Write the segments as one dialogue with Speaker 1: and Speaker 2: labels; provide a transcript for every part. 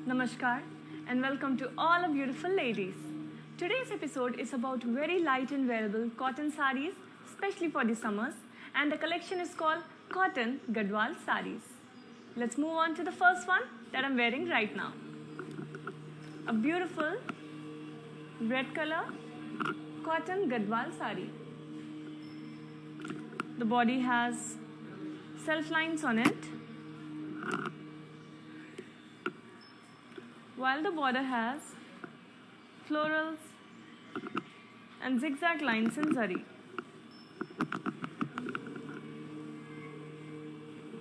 Speaker 1: Namaskar and welcome to all our beautiful ladies. Today's episode is about very light and wearable cotton sarees, especially for the summers, and the collection is called Cotton Gadwal Sarees. Let's move on to the first one that I'm wearing right now. A beautiful red color cotton Gadwal saree. The body has self lines on it, while the border has florals and zigzag lines in zari.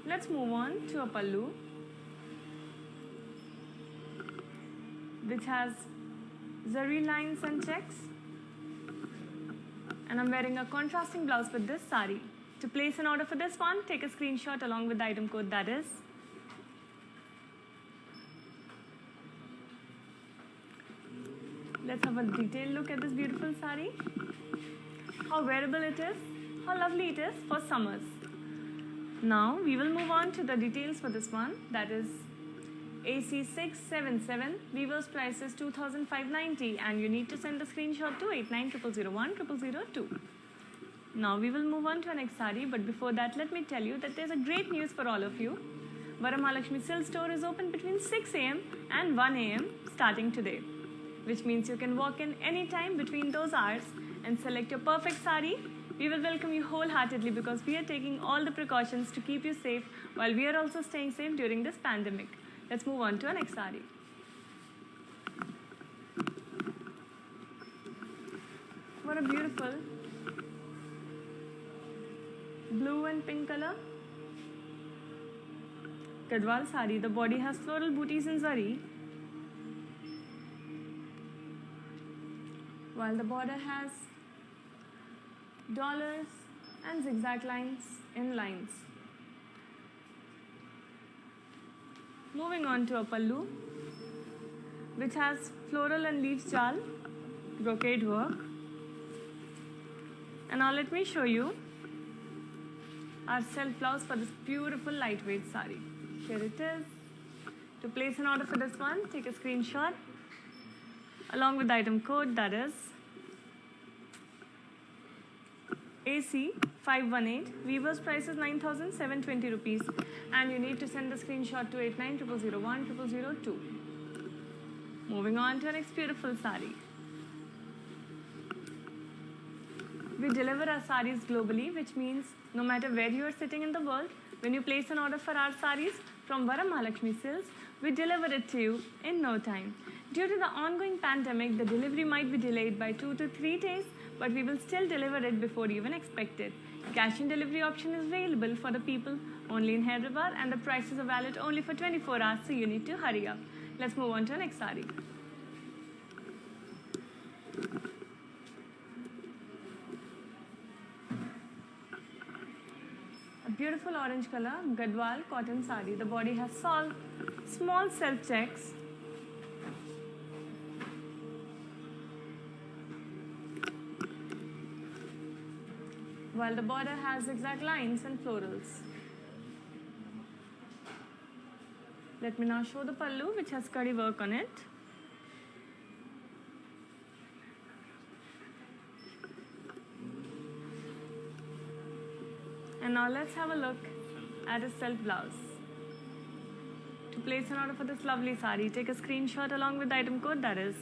Speaker 1: Let's move on to a pallu, which has zari lines and checks, and I'm wearing a contrasting blouse with this saree. To place an order for this one, take a screenshot along with the item code that is. Let's have a detailed look at this beautiful saree. How wearable it is, how lovely it is for summers. Now we will move on to the details for this one, that is AC677. Weaver's price is 2,590 and you need to send the screenshot to 8900010002. Now we will move on to our next saree, but before that let me tell you that there's a great news for all of you. Varamahalakshmi Silk store is open between 6 am and 1 am starting today, which means you can walk in anytime between those hours and select your perfect saree. We will welcome you wholeheartedly because we are taking all the precautions to keep you safe while we are also staying safe during this pandemic. Let's move on to our next saree. What a beautiful blue and pink color Gadwal saree. The body has floral booties in zari, while the border has dollars and zigzag lines in lines. Moving on to a pallu, which has floral and leaf jal brocade work. And now let me show you our self blouse for this beautiful lightweight saree. Here it is. To place an order for this one, take a screenshot along with the item code that is AC518. Weaver's price is 9,720 rupees and you need to send the screenshot to 8900010002. Moving on to our next beautiful saree. We deliver our sarees globally, which means no matter where you are sitting in the world, when you place an order for our sarees from Varamahalakshmi Silks, we deliver it to you in no time. Due to the ongoing pandemic, the delivery might be delayed by 2 to 3 days, but we will still deliver it before even expected. Cash and delivery option is available for the people only in Hyderabad and the prices are valid only for 24 hours, so you need to hurry up. Let's move on to our next saree. A beautiful orange color Gadwal cotton saree. The body has small self checks, while the border has zigzag lines and florals. Let me now show the pallu, which has curry work on it. And now let's have a look at a self blouse. To place an order for this lovely saree, take a screenshot along with the item code that is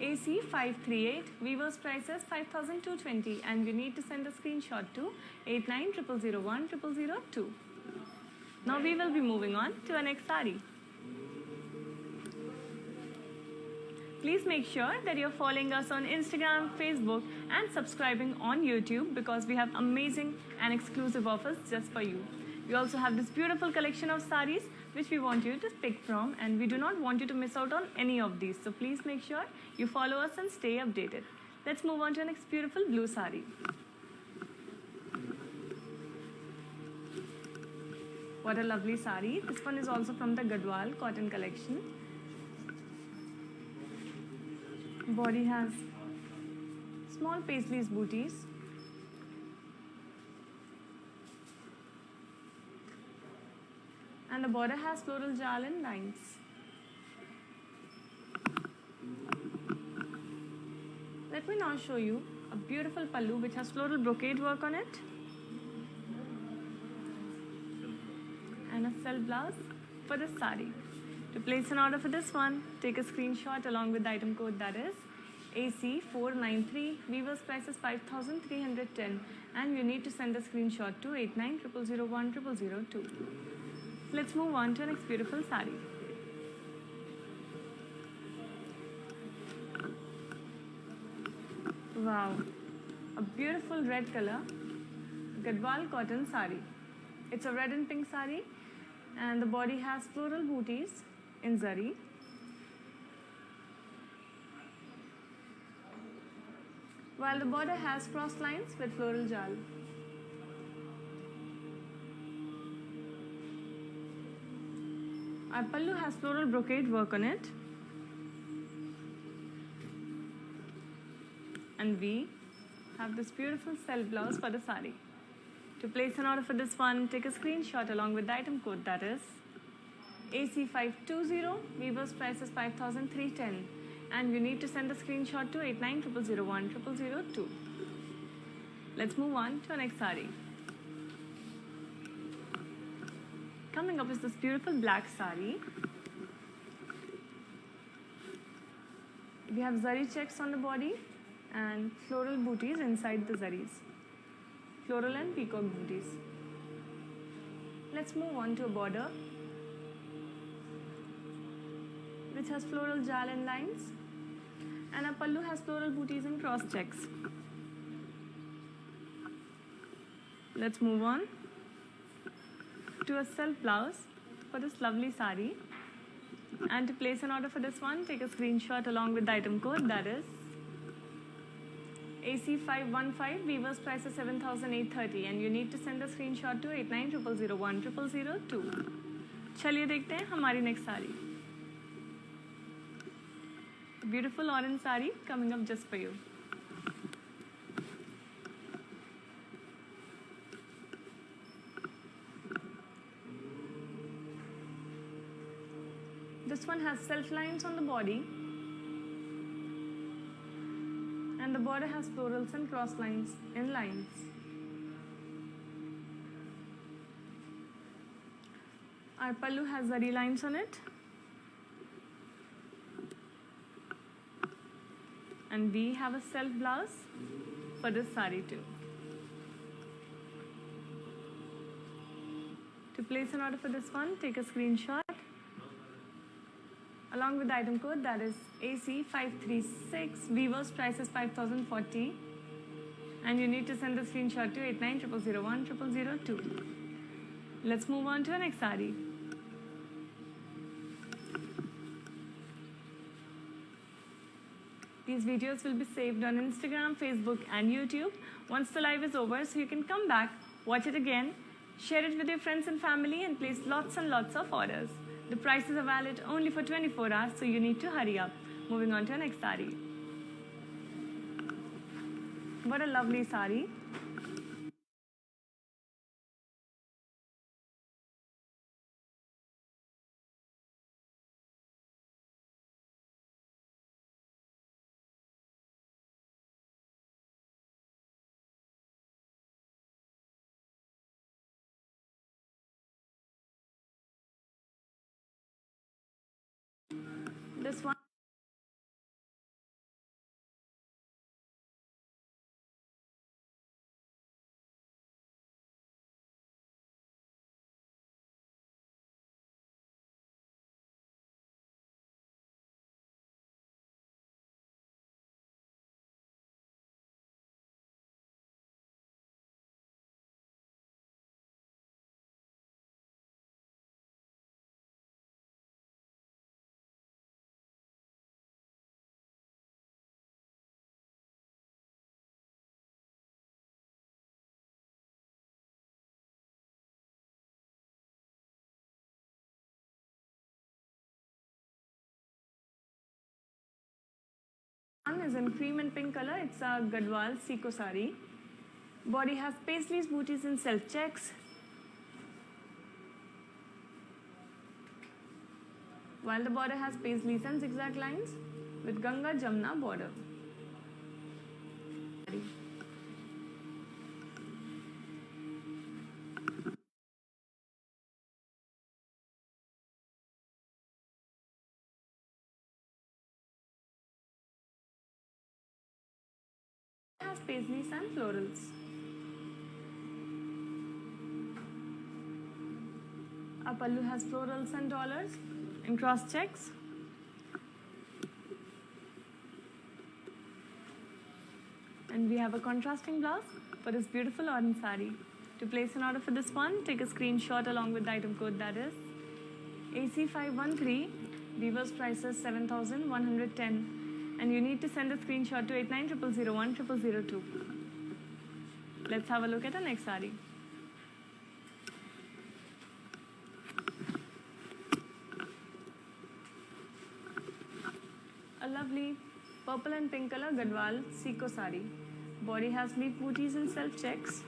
Speaker 1: AC538. Weaver's price is 5,220 and you need to send a screenshot to 8900010002. Now we will be moving on to our next saree. Please make sure that you're following us on Instagram, Facebook and subscribing on YouTube because we have amazing and exclusive offers just for you. We also have this beautiful collection of sarees which we want you to pick from, and we do not want you to miss out on any of these. So please make sure you follow us and stay updated. Let's move on to our next beautiful blue saree. What a lovely saree. This one is also from the Gadwal cotton collection. Body has small paisley's booties, and the border has floral jal and lines. Let me now show you a beautiful pallu which has floral brocade work on it and a self blouse for this sari. To place an order for this one, take a screenshot along with the item code, that is AC493. Weaver's price is 5,310 and you need to send a screenshot to 8900010002. Let's move on to our next beautiful sari. Wow, a beautiful red color Gadwal cotton sari. It's a red and pink sari and the body has floral booties in zari. While the border has cross lines with floral jal. Our pallu has floral brocade work on it. And we have this beautiful self blouse for the sari. To place an order for this one, take a screenshot along with the item code, that is AC520. Weaver's price is 5,310 and you need to send a screenshot to 8900010002. Let's move on to our next sari. Coming up is this beautiful black sari. We have zari checks on the body and floral booties inside the zaris. Floral and peacock booties. Let's move on to a border which has floral jal and lines, and a pallu has floral booties and cross checks. Let's move on to a self blouse for this lovely sari, and to place an order for this one, take a screenshot along with the item code, that is AC515. Weaver's price is 7,830 and you need to send a screenshot to 8900010002. चलिए देखते हैं हमारी next sari. Beautiful orange saree coming up just for you. This one has self lines on the body and the border has florals and cross lines in lines. Our pallu has zari lines on it. And we have a self blouse for this sari too. To place an order for this one, take a screenshot along with the item code, that is AC536. Weaver's price is 5,040 and you need to send the screenshot to 8900010002. Let's move on to our next sari. These videos will be saved on Instagram, Facebook and YouTube once the live is over, so you can come back, watch it again, share it with your friends and family and place lots and lots of orders. The prices are valid only for 24 hours, so you need to hurry up. Moving on to our next sari. What a lovely sari. This one is in cream and pink color. It's a Gadwal Siko sari. Body has paisleys, booties and self checks. while the border has paisleys and zigzag lines with Ganga Jamna border. Has paisleys and florals. Our pallu has florals and dollars in cross checks. And we have a contrasting blouse for this beautiful orange sari. To place an order for this one, take a screenshot along with the item code, that is AC513. Weaver's price is 7,110. And you need to send a screenshot to 8900010002. Let's have a look at the next sari. A lovely purple and pink color Gadwal Siko sari. Body has leaf booties and self checks.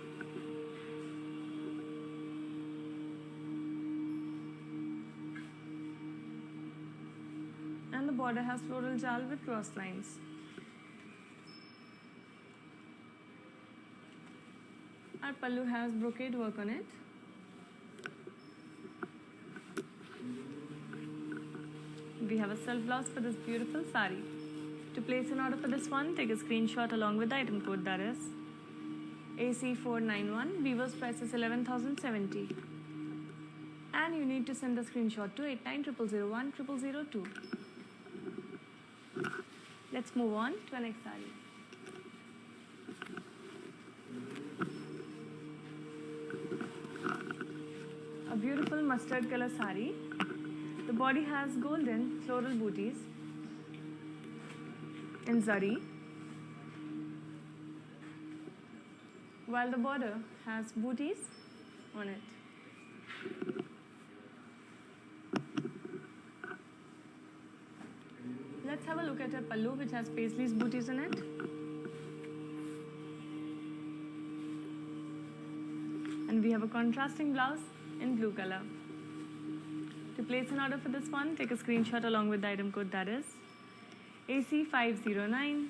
Speaker 1: And the border has floral jal with cross lines. Our pallu has brocade work on it. We have a self blouse for this beautiful sari. To place an order for this one, take a screenshot along with the item code, that is AC491. Weaver's price is 11,070. And you need to send the screenshot to 8900010002. Let's move on to our next sari. A beautiful mustard color sari. The body has golden floral booties in zari, while the border has booties on it. Let's have a look at a pallu which has paisleys booties in it. And we have a contrasting blouse in blue color. To place an order for this one, take a screenshot along with the item code, that is AC509.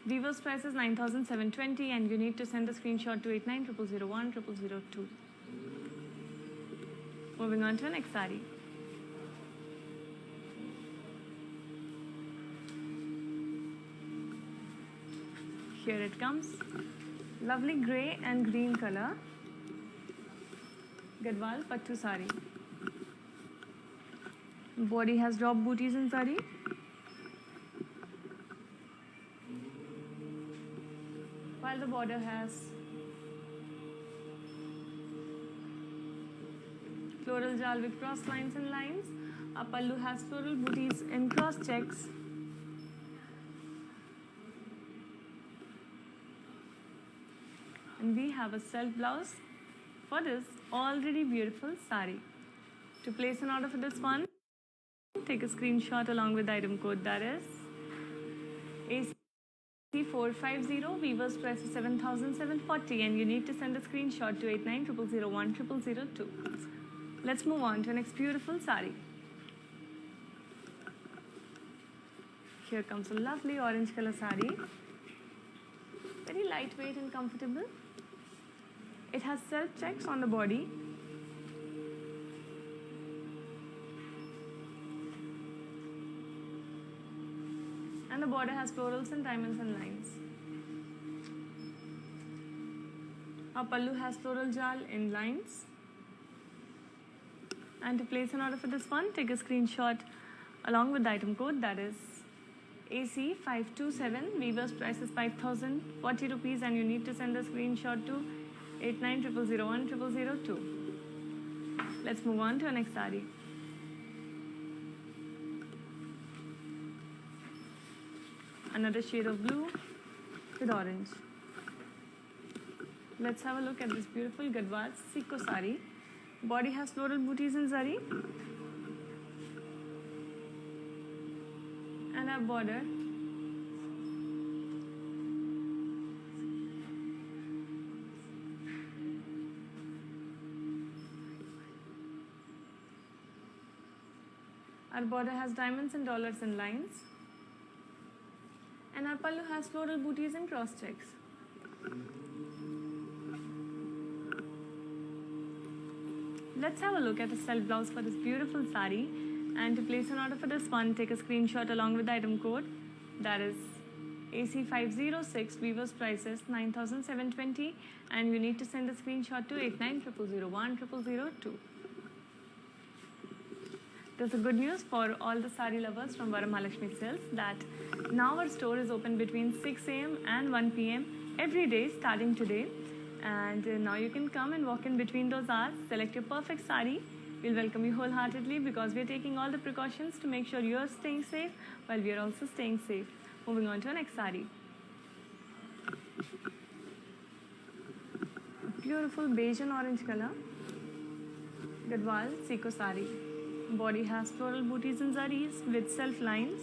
Speaker 1: Weaver's price is 9,720 and you need to send a screenshot to 8900010002. Moving on to the next sari. Here it comes. Lovely grey and green color Gadwal Pattu sari. Body has drop booties in sari. While the border has floral jal with cross lines and lines. Our pallu has floral booties in cross checks. And we have a self blouse for this already beautiful sari. To place an order for this one, take a screenshot along with the item code, that is AC450. Weaver's price is 7,740 and you need to send a screenshot to 8900010002. Let's move on to the next beautiful sari. Here comes a lovely orange color sari. Very lightweight and comfortable. It has self checks on the body. And the border has florals and diamonds and lines. Our pallu has floral jal in lines. And to place an order for this one, take a screenshot along with the item code, that is AC527. Weaver's price is 5,040 rupees and you need to send a screenshot to 8900010002. Let's move on to our next sari. Another shade of blue with orange. Let's have a look at this beautiful Gadwal Siko sari. Body has floral booties in zari. And our border Our border has diamonds and dollars in lines. And our pallu has floral booties and cross checks. Let's have a look at a self blouse for this beautiful sari. And to place an order for this one, take a screenshot along with the item code. That is AC506. Weaver's price is 9,720, and you need to send a screenshot to 8900010002. There's a good news for all the sari lovers from Varamahalakshmi Silks that now our store is open between 6 a.m. and 1 p.m. every day starting today. And now you can come and walk in between those hours, select your perfect sari. We'll welcome you wholeheartedly because we're taking all the precautions to make sure you're staying safe while we're also staying safe. Moving on to our next sari. Beautiful beige and orange color. Gadwal Seco sari. Body has floral booties and zaris with self lines.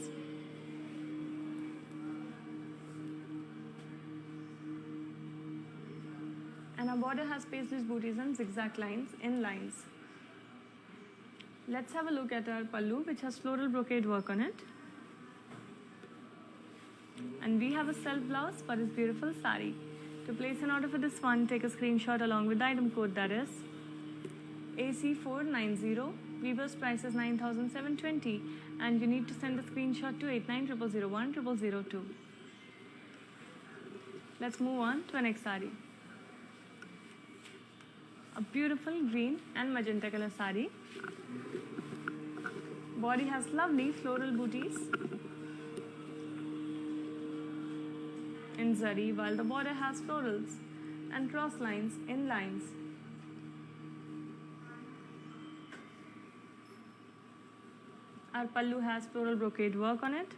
Speaker 1: And our border has paisley booties and zigzag lines in lines. Let's have a look at our pallu, which has floral brocade work on it. And we have a self blouse for this beautiful sari. To place an order for this one, take a screenshot along with the item code, that is AC490. Weaver's price is 9,720, and you need to send a screenshot to 8900010002. Let's move on to our next sari. A beautiful green and magenta color sari. Body has lovely floral booties in zari, while the border has florals and cross lines in lines. Our pallu has floral brocade work on it.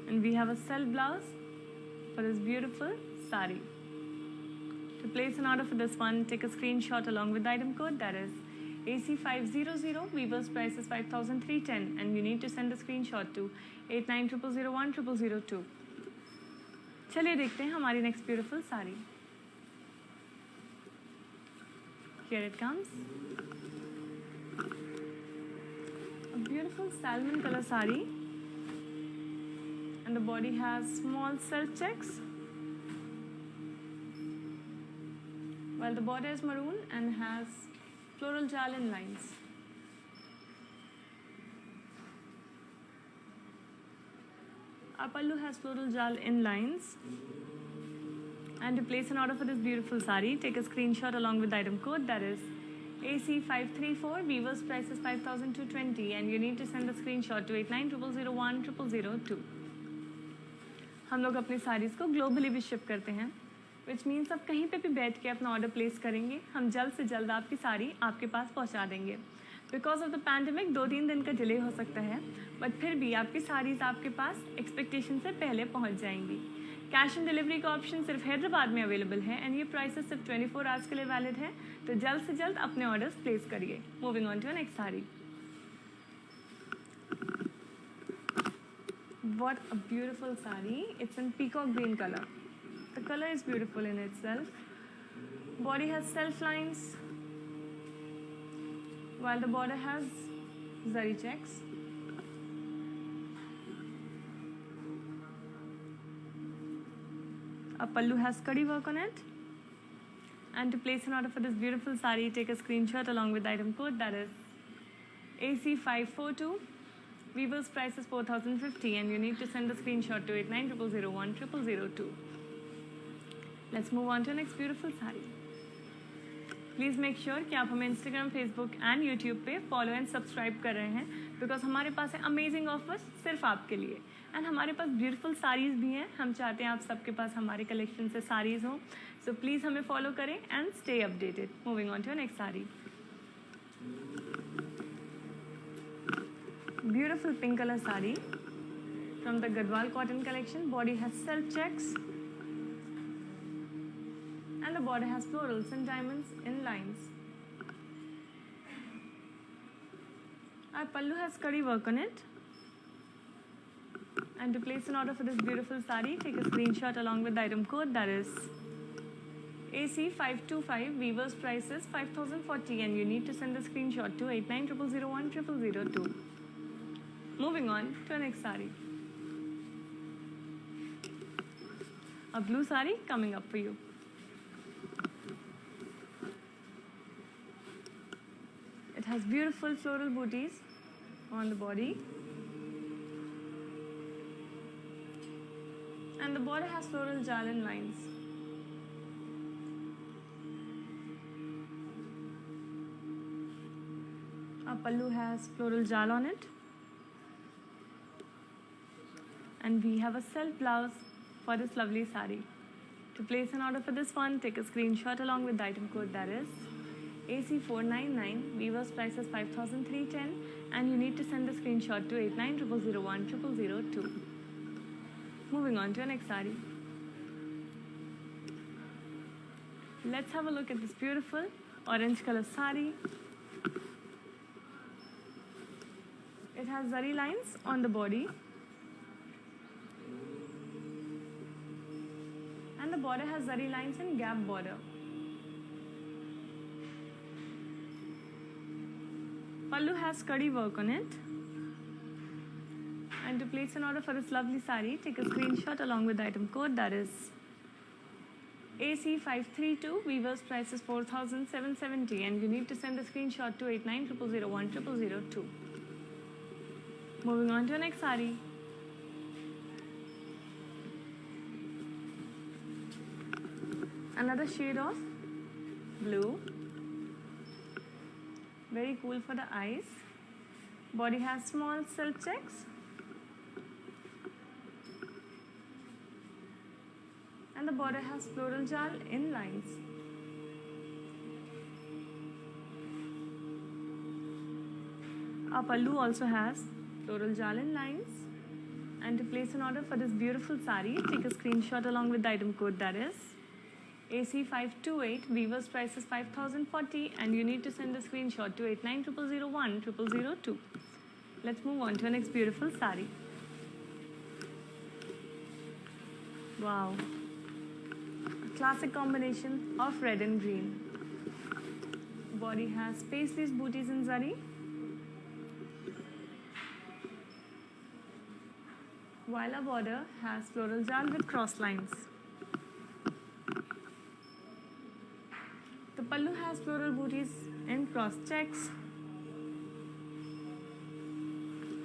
Speaker 1: And we have a self blouse for this beautiful sari. To place an order for this one, take a screenshot along with the item code, that is AC500. Weaver's price is 5,310, and you need to send a screenshot to 8900010002. चलिए देखते हैं हमारी next beautiful sari. Here it comes. A beautiful salmon color sari. And the body has small self checks. While the border is maroon and has floral jal in lines. Our pallu has floral jal in lines. And to place an order for this beautiful sari, take a screenshot along with the item code, that is AC534. Weaver's price is 5,220, and you need to send a screenshot to 8900010002. हम लोग अपने साड़ीज़ को globally भी ship करते हैं, which means आप कहीं पे भी बैठ के अपना ऑर्डर प्लेस करेंगे, हम जल्द से जल्द आपकी साड़ी आपके पास पहुंचा देंगे. बिकॉज ऑफ द पैंडमिक 2-3 दिन का डिले हो सकता है, बट फिर भी आपकी साड़ीज़ आपके पास एक्सपेक्टेशन से पहले पहुंच जाएंगी. कैश ऑन डिलीवरी का ऑप्शन सिर्फ हैदराबाद में अवेलेबल है, एंड ये प्राइसेस सिर्फ 24 आवर्स के लिए वैलिड है, तो जल्द से जल्द अपने ऑर्डर्स प्लेस करिए. Moving on to next sari. What a beautiful sari. It's in peacock green color. The color is beautiful in itself. Body has self lines, while the border has zari checks. A pallu has kadi work on it. And to place an order for this beautiful sari, take a screenshot along with the item code, that is AC542. Weaver's price is 4,050, and you need to send a screenshot to 8900010002. Let's move on to the next beautiful sari. Please make sure कि आप हमें Instagram, Facebook and YouTube पे follow and subscribe कर रहे हैं, because हमारे पास है amazing offers सिर्फ आपके लिए, and हमारे पास beautiful sarees भी हैं. हम चाहते हैं आप सबके पास हमारे collection से sarees हों, so please हमें follow करें and stay updated. Moving on to our next sari. Beautiful pink color sari from the Gadwal cotton collection. Body has self checks, and the border has florals and diamonds in lines. Our pallu has kadi work on it. And to place an order for this beautiful sari, take a screenshot along with the item code, that is AC 525, Weaver's price is 5040 and you need to send a screenshot to 8900010002. Moving on to our next sari. A blue sari coming up for you. It has beautiful floral booties on the body. And the border has floral jalan lines. Our pallu has floral jal on it. And we have a self blouse for this lovely sari. To place an order for this one, take a screenshot along with the item code, that is AC499. Weaver's price is 5310 and you need to send the screenshot to 8900010002. Moving on to our next sari. Let's have a look at this beautiful orange color sari. It has zari lines on the body. And the border has zari lines in gap border. Pallu has kadi work on it. And to place an order for this lovely sari, take a screenshot along with the item code, that is AC532. Weaver's price is 4770 and you need to send a screenshot to 8900010002. Moving on to our next sari. Another shade of blue. Very cool for the eyes. Body has small silk checks. And the border has floral jal in lines. Our pallu also has floral jal in lines. And to place an order for this beautiful sari, take a screenshot along with the item code, that is AC528. Weaver's price is 5040 and you need to send a screenshot to 8900010002. Let's move on to our next beautiful sari. Wow. A classic combination of red and green. Body has paisley's booties in zari. While our border has floral jal with cross lines. The pallu has floral booties in cross checks.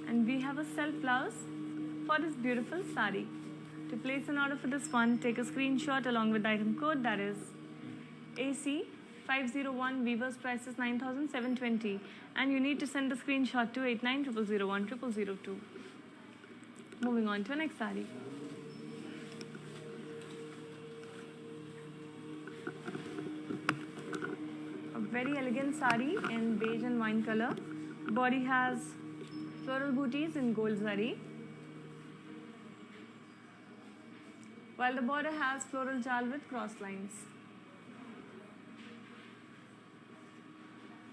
Speaker 1: And we have a self blouse for this beautiful sari. To place an order for this one, take a screenshot along with the item code, that is AC501. Weaver's price is 9720 and you need to send a screenshot to 8900010002. Moving on to our next sari. A very elegant sari in beige and wine color. Body has floral booties in gold zari. While the border has floral jal with cross lines.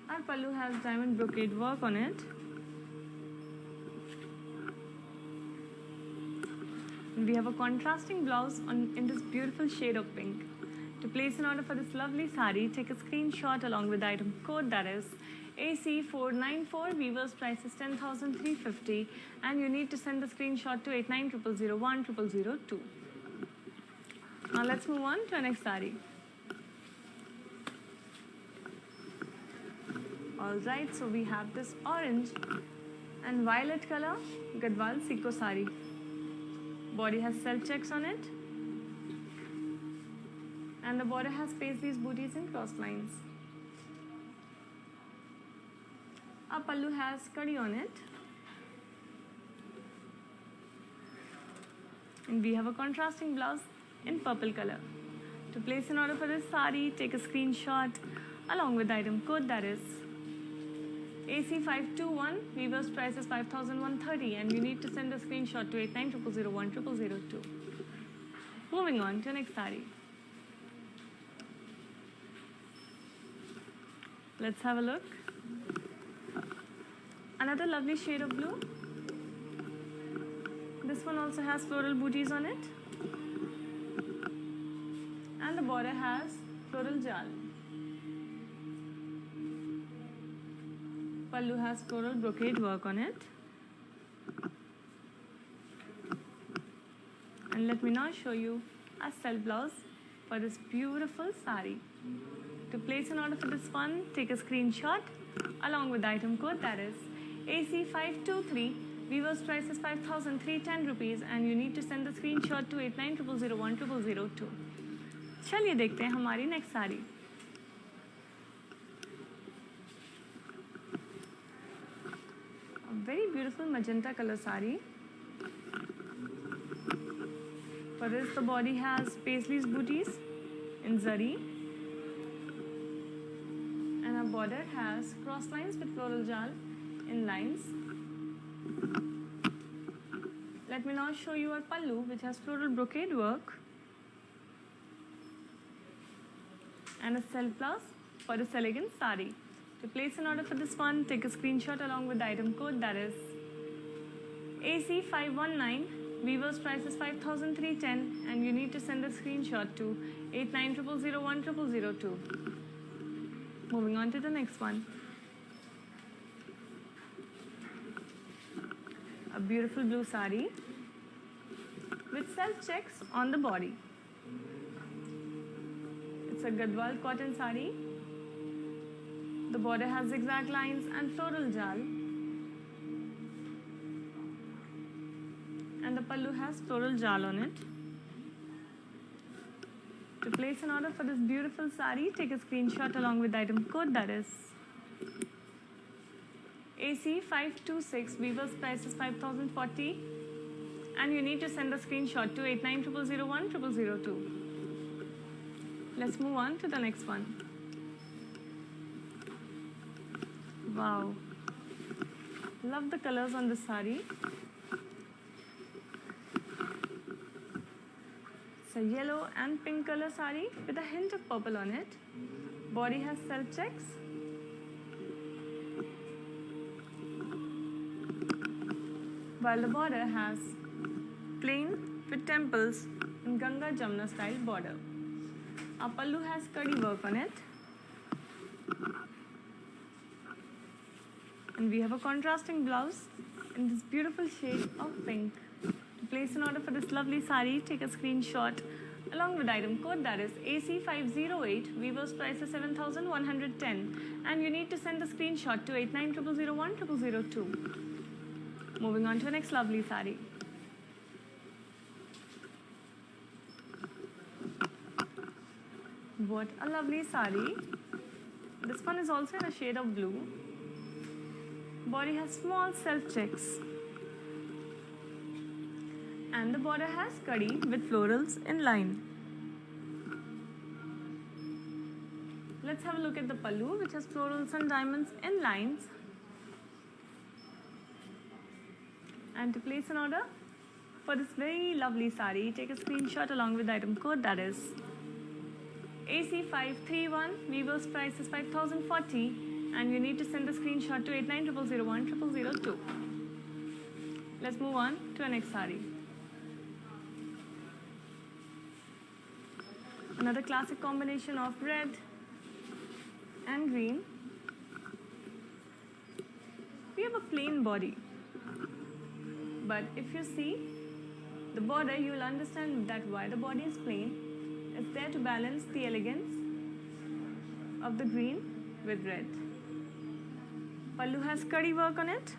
Speaker 1: Our pallu has diamond brocade work on it. We have a contrasting blouse in this beautiful shade of pink. To place an order for this lovely sari, take a screenshot along with the item code, that is AC494. Weaver's price is 10,350 and you need to send the screenshot to 8900010002. Now let's move on to our next sari. Alright, so we have this orange and violet color Gadwal Siko sari. Body has self checks on it. And the border has paisley's booties in cross lines. Our pallu has kadi on it. And we have a contrasting blouse in purple color. To place an order for this sari, take a screenshot along with the item code, that is AC521. Weaver's price is 5130 and you need to send a screenshot to 8900010002. Moving on to the next sari. Let's have a look. Another lovely shade of blue. This one also has floral booties on it. And the border has floral jal. Pallu has floral brocade work on it. And let me now show you a self blouse for this beautiful sari. To place an order for this one, take a screenshot along with the item code, that is AC523. Weaver's price is 5,310 rupees and you need to send the screenshot to 8900010002. चलिए देखते हैं हमारी next sari. A very beautiful magenta color sari. For this, the body has Paisley's booties in zari, and our border has cross lines with floral jal in lines. Let me now show you our pallu, which has floral brocade work, and a self blouse for this elegant sari. To place an order for this one, take a screenshot along with the item code, that is AC519. Weaver's price is 5,310 and you need to send a screenshot to 8900010002. Moving on to the next one. A beautiful blue sari with self checks on the body. It's a Gadwal cotton sari. The border has zigzag lines and floral jal. And the pallu has floral jal on it. To place an order for this beautiful sari, take a screenshot along with the item code, that is AC526. Weaver's price is 5,040 and you need to send a screenshot to 8900010002. Let's move on to the next one. Wow, love the colors on this sari. It's a yellow and pink color sari with a hint of purple on it. Body has self checks. While the border has plain with temples in Ganga Jamna style border. Our pallu has kadi work on it. And we have a contrasting blouse in this beautiful shade of pink. To place an order for this lovely sari, take a screenshot along with item code, that is AC508. Weaver's price is 7,110 and you need to send the screenshot to 8900010002. Moving on to the next lovely sari. What a lovely sari. This one is also in a shade of blue. Body has small self checks. And the border has kadi with florals in line. Let's have a look at the pallu, which has florals and diamonds in lines. And to place an order for this very lovely sari, take a screenshot along with the item code, that is AC531. Weaver's price is 5,040 and you need to send the screenshot to 8900010002. Let's move on to our next sari. Another classic combination of red and green. We have a plain body, but if you see the border, you will understand that why the body is plain. It's there to balance the elegance of the green with red. Pallu has kadi work on it.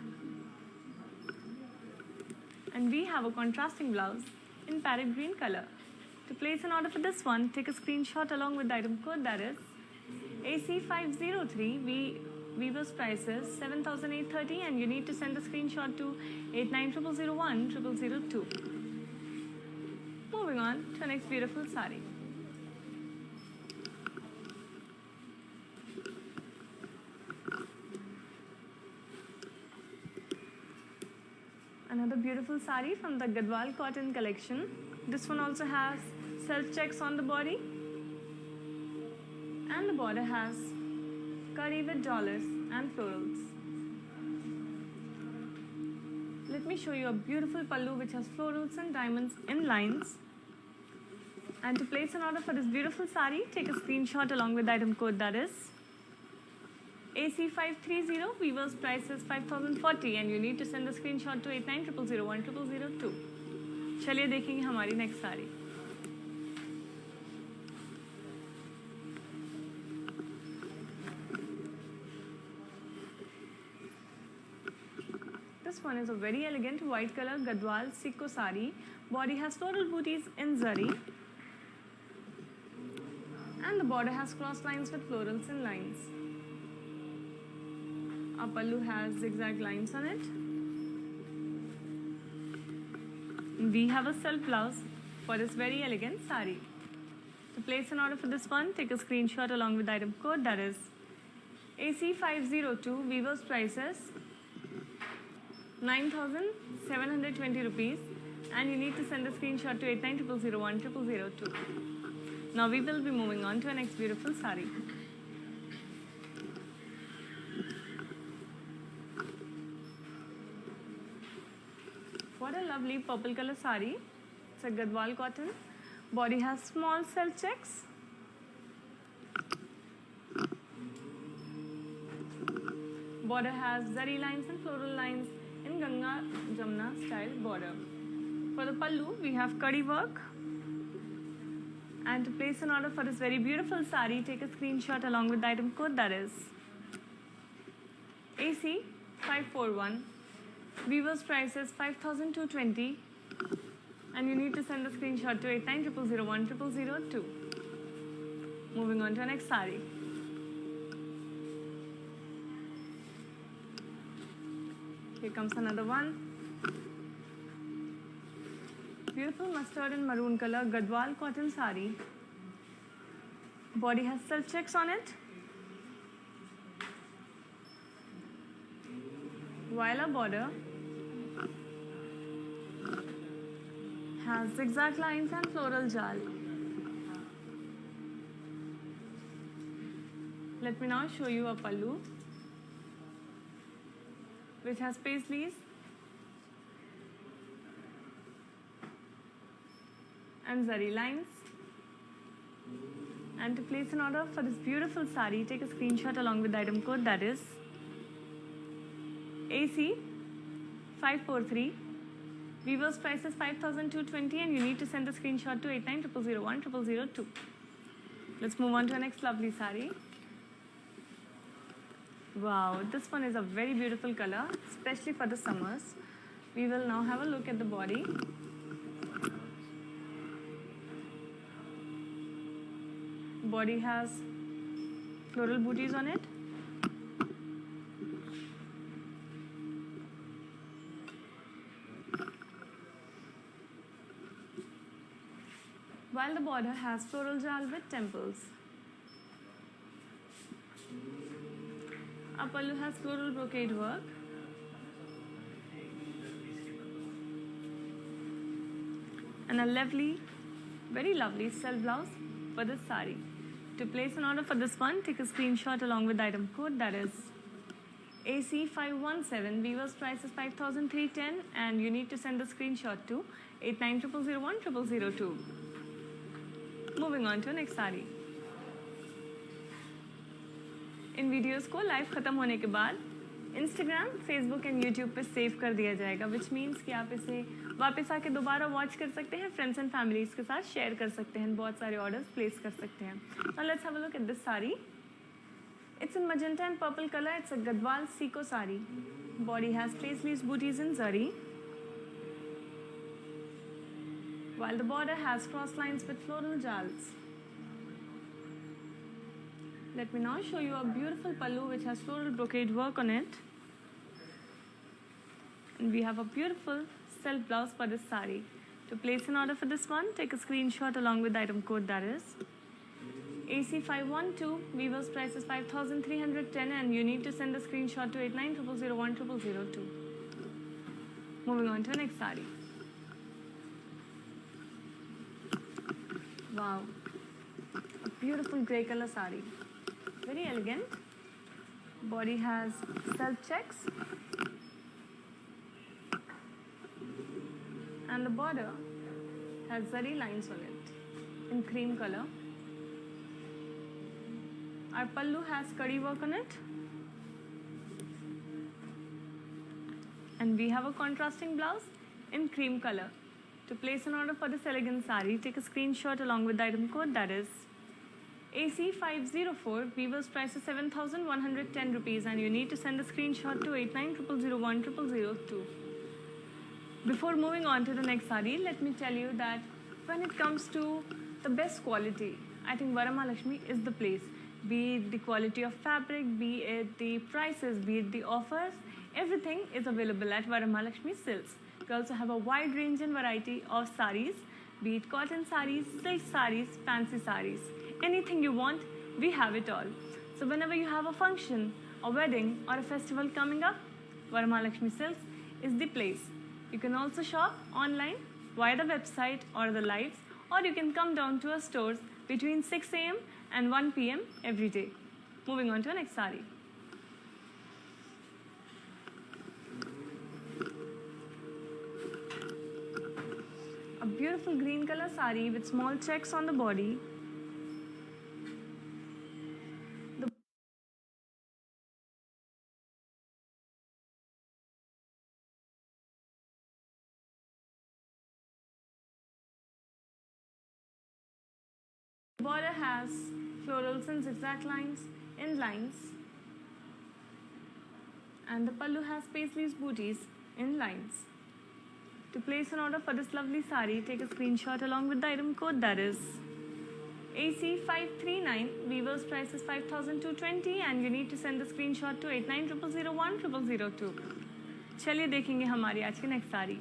Speaker 1: And we have a contrasting blouse in parrot green color. To place an order for this one, take a screenshot along with the item code, that is AC503. Weaver's price is 7,830 and you need to send the screenshot to 8900010002. Moving on to the next beautiful sari. Another beautiful sari from the Gadwal cotton collection. This one also has self checks on the body and the border has kadi with dollars and florals. Let me show you a beautiful pallu which has florals and diamonds in lines, And to place an order for this beautiful sari, take a screenshot along with the item code, that is AC530. Weaver's price is 5040 and you need to send the screenshot to 8900010002. चलिए देखेंगे हमारी next sari. This one is a very elegant white color Gadwal Sikko sari. Body has floral booties in zari. And the border has cross lines with florals and lines. Our pallu has zigzag lines on it. We have a self blouse for this very elegant sari. To place an order for this one, take a screenshot along with the item code, that is AC502. Weaver's prices 9,720 rupees and you need to send a screenshot to 8900010002. Now we will be moving on to our next beautiful sari. What a lovely purple color sari. It's a Gadwal cotton. Body has small self checks. Border has zari lines and floral lines in Ganga Jamna style border. For the pallu, we have kadi work. And to place an order for this very beautiful sari, take a screenshot along with the item code, that is AC541. Weaver's price is 5,220 and you need to send a screenshot to 8900010002. Moving on to our next sari. Here comes another one. Beautiful mustard and maroon color Gadwal cotton sari. Body has self checks on it. Viola border has zigzag lines and floral jal. Let me now show you a pallu, which has paisleys and zari lines. And to place an order for this beautiful sari, take a screenshot along with the item code, that is AC543. Weaver's price is 5,220 and you need to send a screenshot to 8900010002. Let's move on to our next lovely sari. Wow, this one is a very beautiful color, especially for the summers. We will now have a look at the body. Body has floral booties on it. While the border has floral jal with temples. Our pallu has floral brocade work. And a lovely, very lovely self blouse for this sari. To place an order for this one, take a screenshot along with the item code, that is AC517. Weaver's price is 5,310 and you need to send the screenshot to 8900010002. Moving on to the next sari. In videos को live ख़त्म होने के बाद Instagram, Facebook and YouTube पे save कर दिया जाएगा, which means कि आप इसे वापस आके दोबारा वॉच कर सकते हैं, फ्रेंड्स एंड फैमिलीज के साथ शेयर कर सकते हैं, बहुत सारे ऑर्डर्स प्लेस कर सकते हैं. Now let's have a look at this sari. It's in magenta and purple color. It's a Gadwal Sikko sari. Body has paisleys, booties in zari, while the border has cross lines with floral jals. Let me now show you a beautiful pallu which has floral brocade work on it. And we have a beautiful self blouse for this sari. To place an order for this one, take a screenshot along with the item code, that is AC512. Weaver's price is 5,310 and you need to send the screenshot to 8900010002. Moving on to the next sari. Wow, a beautiful grey color sari. Very elegant. Body has self checks and the border has zari lines on it. in cream color. Our pallu has kadi work on it. And we have a contrasting blouse in cream color. To place an order for this elegant sari, take a screenshot along with the item code, that is AC504. Weaver's price is 7,110 rupees, and you need to send a screenshot to 8900010002. Before moving on to the next sari, let me tell you that when it comes to the best quality, I think Varamahalakshmi is the place. Be it the quality of fabric, be it the prices, be it the offers, everything is available at Varamahalakshmi Silks. We also have a wide range and variety of saris, be it cotton saris, silk saris, fancy saris. Anything you want, we have it all. So whenever you have a function, a wedding or a festival coming up, Varamahalakshmi Silks is the place. You can also shop online via the website or the lives, or you can come down to our stores between 6 a.m. and 1 p.m. every day. Moving on to the next sari. A beautiful green color sari with small checks on the body. The border has florals and zigzag lines in lines, and the pallu has paisleys booties in lines. To place an order for this lovely sari, take a screenshot along with the item code, that is AC539. Weaver's price is 5,220, and you need to send the screenshot to 8900010002. चलिए देखेंगे हमारी आज की next सारी.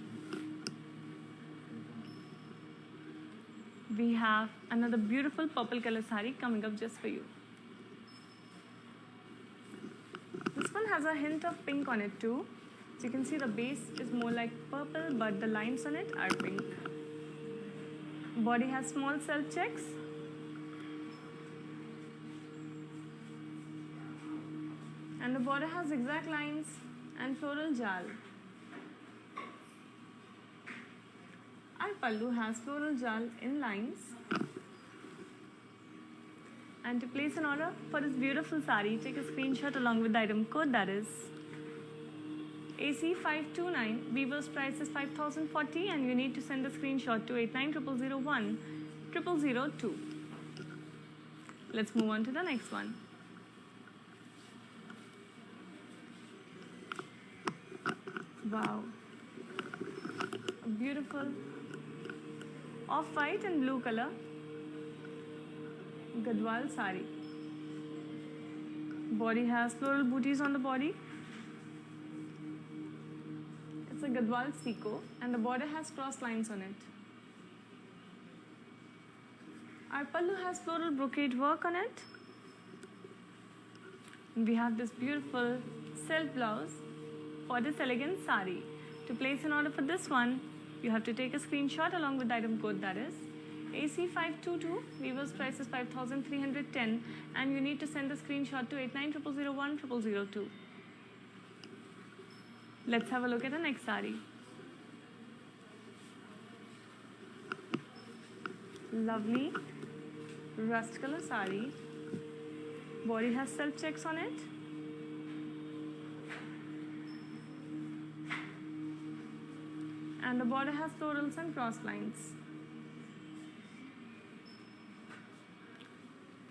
Speaker 1: We have another beautiful purple color sari coming up just for you. This one has a hint of pink on it too. So you can see the base is more like purple, but the lines on it are pink. Body has small self checks. And the border has zigzag lines and floral jal. Our pallu has floral jal in lines. And to place an order for this beautiful sari, take a screenshot along with the item code, that is AC529. Weaver's price is 5,040, and you need to send a screenshot to 8900010002. Let's move on to the next one. Wow. A beautiful off-white and blue color Gadwal sari. Body has floral booties on the body. It's a Gadwal Siko, and the border has cross lines on it. Our pallu has floral brocade work on it. And we have this beautiful self blouse for this elegant sari. To place an order for this one, you have to take a screenshot along with the item code, that is AC522. Weaver's price is 5,310, and you need to send a screenshot to 8900010002. Let's have a look at the next sari. Lovely rust color sari. Body has self checks on it. And the border has florals and cross lines.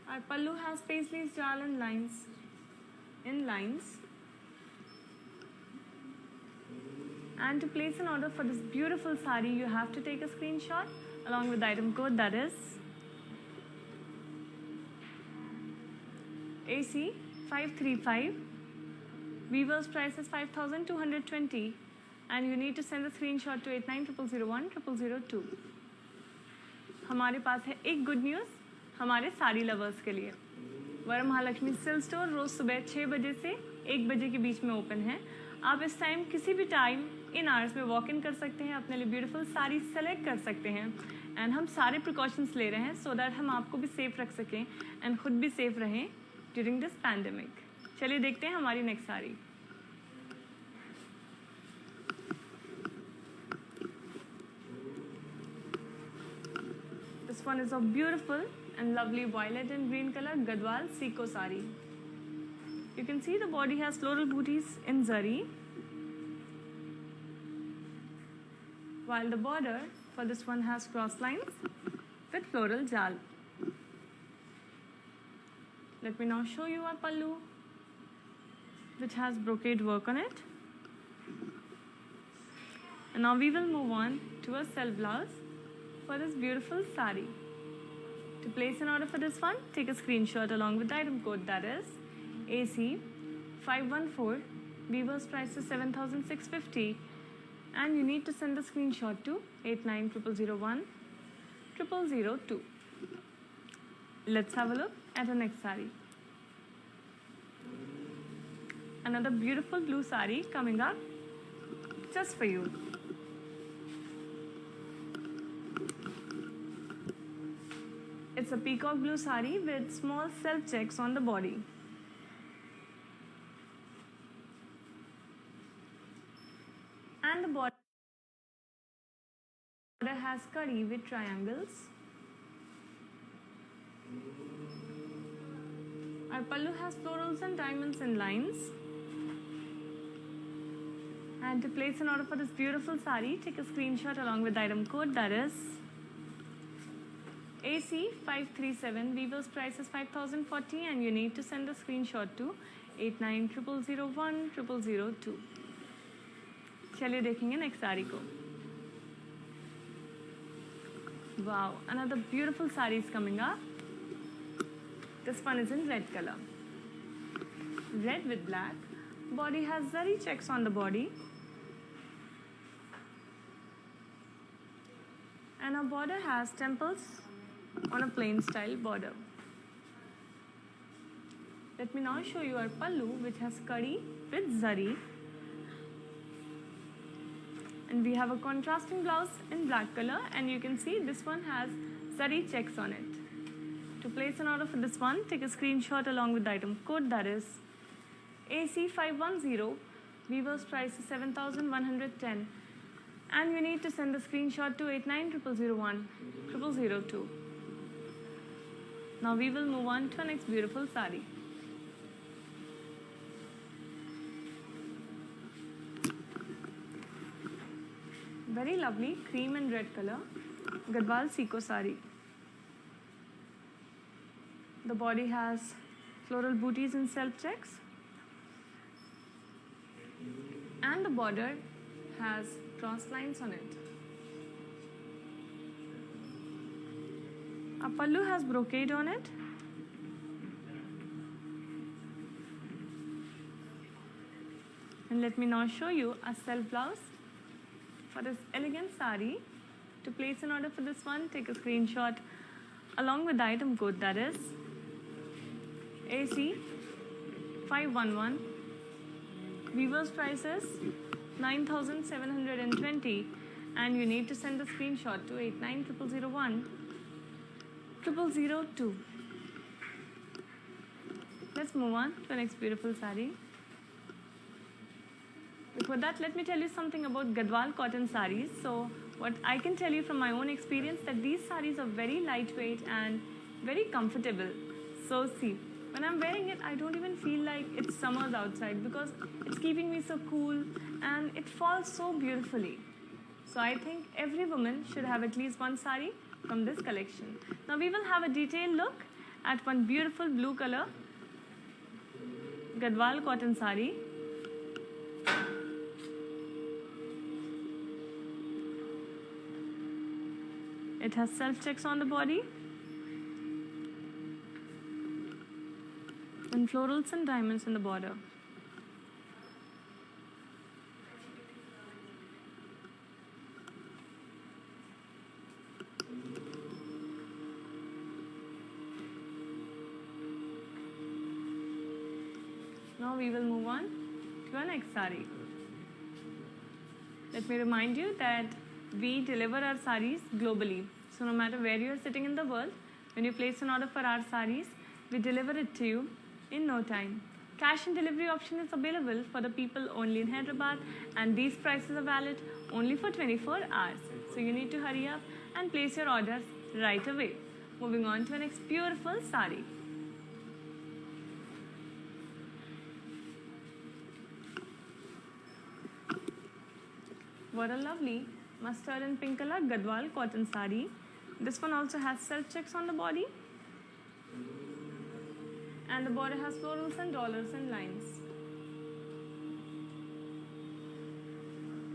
Speaker 1: Our pallu has paisleys, jal and lines in lines. And to place an order for this beautiful sari, you have to take a screenshot along with the item code, that is AC535. Weaver's price is 5,220, and you need to send a screenshot to 8900010002. हमारे पास है एक good news हमारे sari lovers के लिए. Varamahalakshmi silk store रोज़ सुबह 6 बजे से 1 बजे के बीच में ओपन है. आप इस टाइम किसी भी टाइम इन आवर्स में वॉक इन कर सकते हैं, अपने लिए ब्यूटीफुल साड़ी सेलेक्ट कर सकते हैं. एंड हम सारे प्रिकॉशंस ले रहे हैं सो दैट हम आपको भी सेफ रख सकें एंड खुद भी सेफ रहें ड्यूरिंग दिस पैंडेमिक. चलिए देखते हैं हमारी next sari. This one is a beautiful and lovely violet and green color Gadwal Siko sari. You can see the body has floral booties in zari, while the border for this one has cross lines with floral jal. Let me now show you our pallu, which has brocade work on it. And now we will move on to a self blouse for this beautiful sari. To place an order for this one, take a screenshot along with the item code, that is AC514. Weaver's price is 7,650, and you need to send the screenshot to 890001 0002. Let's have a look at the next sari. Another beautiful blue sari coming up just for you. It's a peacock blue sari with small self checks on the body. And the border has curry with triangles. Our pallu has florals and diamonds and lines. And to place an order for this beautiful sari, take a screenshot along with the item code, that is AC537. Weaver's price is 5,040, and you need to send a screenshot to 890001 0002. चलिए देखेंगे next sari को. Wow, another beautiful sari is coming up. This one is in red color. Red with black. Body has zari checks on the body. And our border has temples on a plain style border. Let me now show you our pallu, which has curry with zari. And we have a contrasting blouse in black color, and you can see this one has zari checks on it. To place an order for this one, take a screenshot along with the item code, that is AC510. Weaver's price is 7,110, and you need to send the screenshot to 890001 0002. Now we will move on to our next beautiful sari. Very lovely cream and red color Gadwal Siko sari. The body has floral booties and self checks, and the border has cross lines on it. A pallu has brocade on it. And let me now show you a self blouse for this elegant sari. To place an order for this one, take a screenshot along with the item code, that is AC511. Weaver's price is 9,720, and you need to send the screenshot to 890001 0002. Let's move on to the next beautiful sari. Before that, let me tell you something about Gadwal cotton saris. So what I can tell you from my own experience, that these saris are very lightweight and very comfortable. So see, when I'm wearing it, I don't even feel like it's summers outside, because it's keeping me so cool and it falls so beautifully. So I think every woman should have at least one sari from this collection. Now we will have a detailed look at one beautiful blue color Gadwal cotton sari. It has self checks on the body and florals and diamonds in the border. Now we will move on to our next sari. Let me remind you that we deliver our saris globally. So no matter where you are sitting in the world, when you place an order for our saris, we deliver it to you in no time. Cash and delivery option is available for the people only in Hyderabad, and these prices are valid only for 24 hours. So you need to hurry up and place your orders right away. Moving on to the next beautiful sari. What a lovely mustard and pink color Gadwal cotton sari. This one also has self checks on the body. And the border has florals and dollars and lines.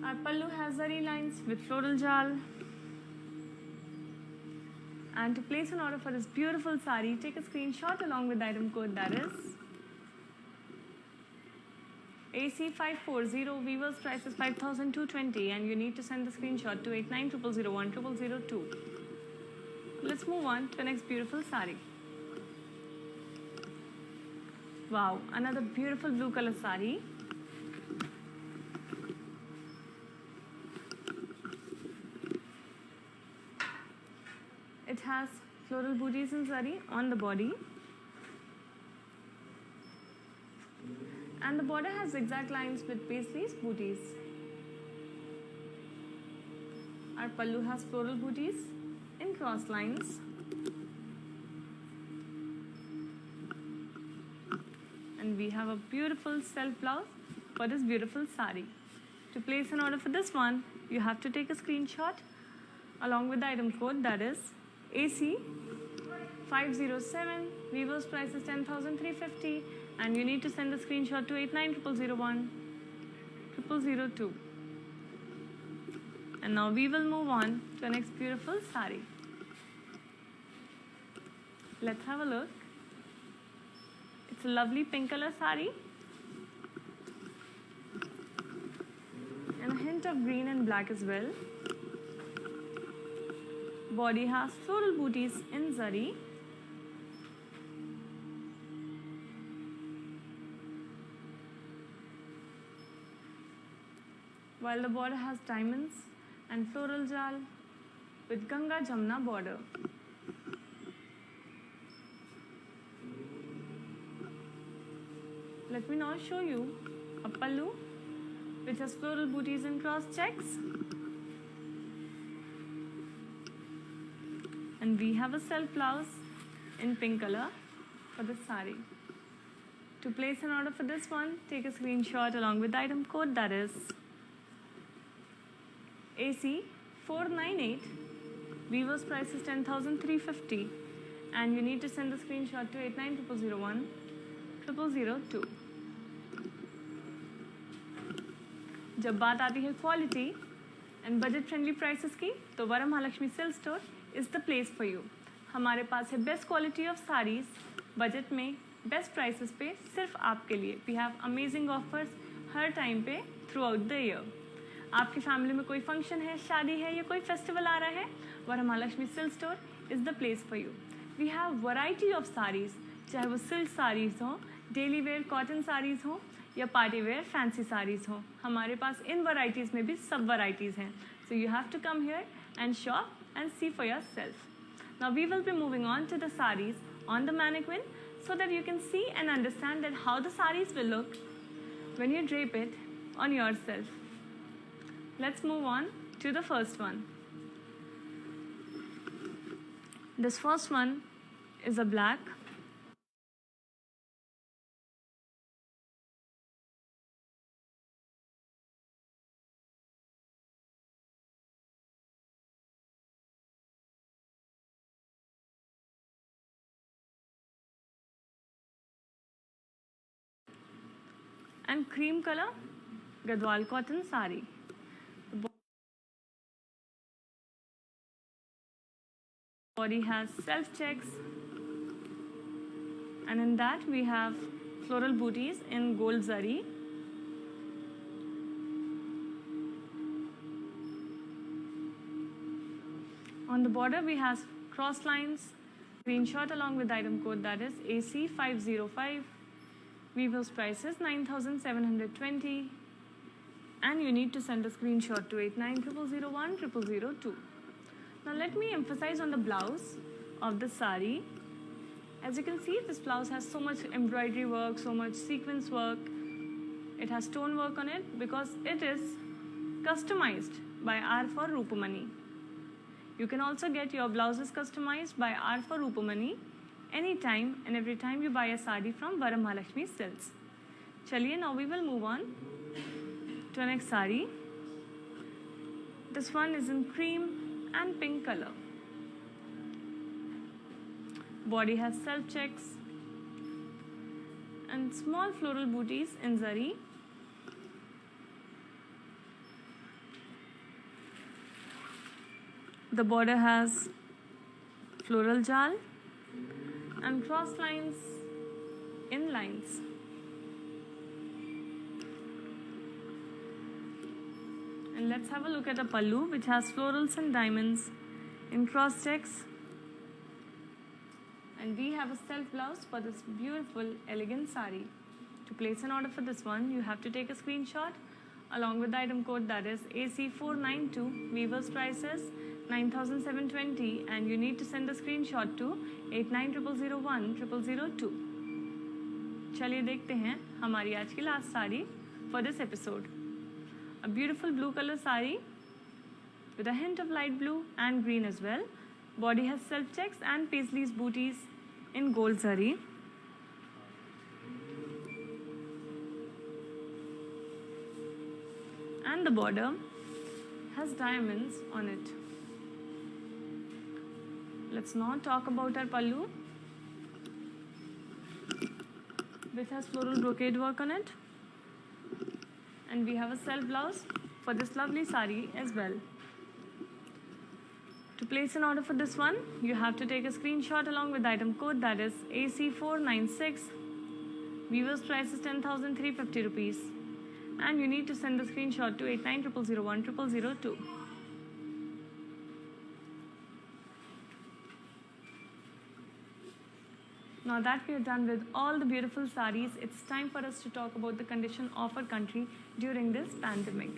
Speaker 1: Our pallu has zari lines with floral jal. And to place an order for this beautiful sari, take a screenshot along with the item code, that is AC540. Weaver's price is 5,220 and you need to send the screenshot to 8900010002. Let's move on to the next beautiful sari. Wow, another beautiful blue color sari. It has floral booties in zari on the body. And the border has zigzag lines with paisleys booties. Our pallu has floral booties in cross lines. And we have a beautiful self blouse for this beautiful sari. To place an order for this one, you have to take a screenshot along with the item code, that is AC507. Weaver's price is 10,350 and you need to send the screenshot to 8900010002. And now we will move on to the next beautiful sari. Let's have a look. It's a lovely pink color sari and a hint of green and black as well. Body has floral booties in zari. While the border has diamonds and floral jal with Ganga Jamna border. Let me now show you a pallu which has floral booties and cross checks. And we have a self blouse in pink color for this sari. To place an order for this one, take a screenshot along with the item code, that is AC498. Weaver's price is 10,350 and you need to send the screenshot to 8900010002. जब बात आती है quality and budget friendly prices की, तो Varamahalakshmi silk store is the place for you. हमारे पास है best quality of saris budget में बेस्ट प्राइसेस पे सिर्फ आपके लिए. वी हैव अमेजिंग ऑफर्स हर टाइम पे थ्रू आउट द ईयर. आपकी फैमिली में कोई फंक्शन है, शादी है या कोई फेस्टिवल आ रहा है, Varamahalakshmi silk store is the place for you. We have variety of saris, चाहे वो सिल्क साड़ीज़ हों, डेली वेयर कॉटन साड़ीज़ हों या पार्टी वेयर फैंसी साड़ीज़ हो. हमारे पास इन वैरायटीज़ में भी सब वैरायटीज़ हैं. So you have to come here and shop and see for yourself. Now we will be moving on to the saris on the mannequin so that you can see and understand that how the sarees will look when you drape it on yourself. Let's move on to the first one. This first one is a black. And cream color Gadwal cotton sari. The body has self checks and in that we have floral booties in gold zari. On the border we have cross lines. Screenshot along with the item code, that is AC505. Weaver's price is 9,720 and you need to send a screenshot to 8900010002. Now let me emphasize on the blouse of the sari. As you can see, this blouse has so much embroidery work, so much sequence work. It has stone work on it because it is customized by R for Rupamani. You can also get your blouses customized by R for Rupamani anytime and every time you buy a sari from Varamahalakshmi Silks. Chaliye, now we will move on to the next sari. This one is in cream and pink color. Body has self checks and small floral booties in zari. The border has floral jal and cross lines in lines. And let's have a look at a pallu which has florals and diamonds in cross checks. And we have a self blouse for this beautiful elegant sari. To place an order for this one, you have to take a screenshot along with the item code, that is AC492. Weaver's price is 9,720 and you need to send the screenshot to 8900010002. चलिए देखते हैं हमारी आज की last sari for this episode. A beautiful blue color sari with a hint of light blue and green as well. Body has self checks and paisleys booties in gold zari. And the border has diamonds on it. Let's now talk about our pallu, which has floral brocade work on it. And we have a self blouse for this lovely sari as well. To place an order for this one, you have to take a screenshot along with the item code, that is AC496. Weaver's price is 10,350 rupees. And you need to send the screenshot to 8900010002. Now that we are done with all the beautiful saris, it's time for us to talk about the condition of our country during this pandemic.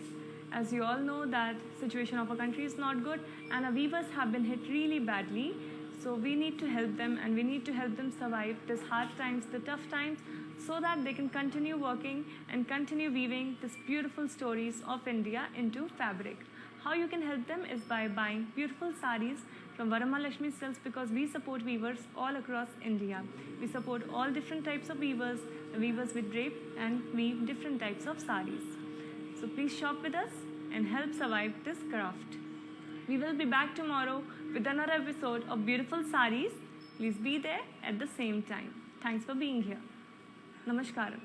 Speaker 1: As you all know, that situation of our country is not good and our weavers have been hit really badly. So we need to help them and we need to help them survive these hard times, the tough times, so that they can continue working and continue weaving these beautiful stories of India into fabric. How you can help them is by buying beautiful saris from Varamahalakshmi Silks, because we support weavers all across India. We support all different types of weavers, the weavers with drape and weave different types of saris. So please shop with us and help survive this craft. We will be back tomorrow with another episode of Beautiful Saris. Please be there at the same time. Thanks for being here. Namaskaram.